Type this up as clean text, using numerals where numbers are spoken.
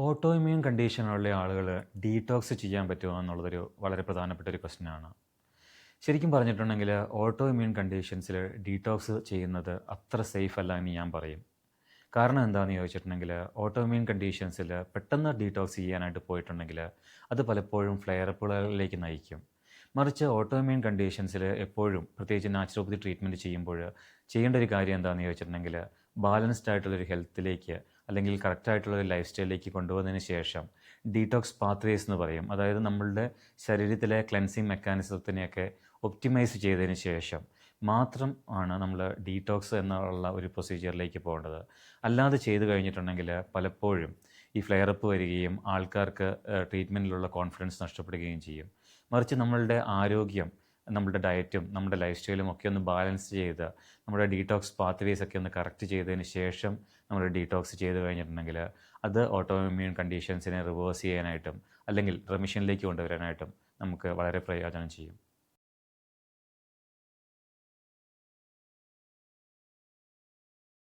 Auto immune കണ്ടീഷനുള്ള ആളുകൾ detox ചെയ്യാൻ പറ്റുമോ എന്നുള്ളതൊരു വളരെ പ്രധാനപ്പെട്ട ഒരു പ്രശ്നമാണ്. ശരിക്കും പറഞ്ഞിട്ടുണ്ടെങ്കിൽ ഓട്ടോ ഇമ്മ്യൂൺ കണ്ടീഷൻസിൽ ഡീറ്റോക്സ് ചെയ്യുന്നത് അത്ര സേഫ് അല്ല എന്ന് ഞാൻ പറയും. കാരണം എന്താണെന്ന് ചോദിച്ചിട്ടുണ്ടെങ്കിൽ ഓട്ടോ ഇമ്മ്യൂൺ കണ്ടീഷൻസിൽ പെട്ടെന്ന് ഡീറ്റോക്സ് ചെയ്യാനായിട്ട് പോയിട്ടുണ്ടെങ്കിൽ അത് പലപ്പോഴും ഫ്ലെയറപ്പുകളിലേക്ക് നയിക്കും. മറിച്ച് ഓട്ടോ ഇമ്മ്യൂൺ കണ്ടീഷൻസിൽ എപ്പോഴും പ്രത്യേകിച്ച് നാച്ചുറോപ്പതി ട്രീറ്റ്മെൻറ്റ് ചെയ്യുമ്പോൾ ചെയ്യേണ്ട ഒരു കാര്യം എന്താണെന്ന് ചോദിച്ചിട്ടുണ്ടെങ്കിൽ ബാലൻസ്ഡ് ആയിട്ടുള്ളൊരു ഹെൽത്തിലേക്ക് അല്ലെങ്കിൽ കറക്റ്റായിട്ടുള്ളൊരു ലൈഫ് സ്റ്റൈലിലേക്ക് കൊണ്ടുവന്നതിന് ശേഷം ഡീറ്റോക്സ് പാത്വേസ് എന്ന് പറയും. അതായത് നമ്മളുടെ ശരീരത്തിലെ ക്ലെൻസിങ് മെക്കാനിസത്തിനെയൊക്കെ ഒപ്റ്റിമൈസ് ചെയ്തതിന് ശേഷം മാത്രം ആണ് നമ്മൾ ഡീറ്റോക്സ് എന്നുള്ള ഒരു പ്രൊസീജിയറിലേക്ക് പോകേണ്ടത്. അല്ലാതെ ചെയ്തു കഴിഞ്ഞിട്ടുണ്ടെങ്കിൽ പലപ്പോഴും ഈ ഫ്ലെയറപ്പ് വരികയും ആൾക്കാർക്ക് ട്രീറ്റ്മെൻറ്റിലുള്ള കോൺഫിഡൻസ് നഷ്ടപ്പെടുകയും ചെയ്യും. മറിച്ച് നമ്മളുടെ ആരോഗ്യം, നമ്മുടെ ഡയറ്റും നമ്മുടെ ലൈഫ് സ്റ്റൈലും ഒക്കെ ഒന്ന് ബാലൻസ് ചെയ്ത് നമ്മുടെ ഡീറ്റോക്സ് പാത്വേസ് ഒക്കെ ഒന്ന് കറക്റ്റ് ചെയ്തതിന് ശേഷം നമ്മൾ ഡീറ്റോക്സ് ചെയ്ത് കഴിഞ്ഞിട്ടുണ്ടെങ്കിൽ അത് ഓട്ടോ ഇമ്മ്യൂൺ കണ്ടീഷൻസിനെ റിവേഴ്സ് ചെയ്യാനായിട്ടും അല്ലെങ്കിൽ റെമിഷനിലേക്ക് കൊണ്ടുവരാനായിട്ടും നമുക്ക് വളരെ പ്രയോജനം ചെയ്യും.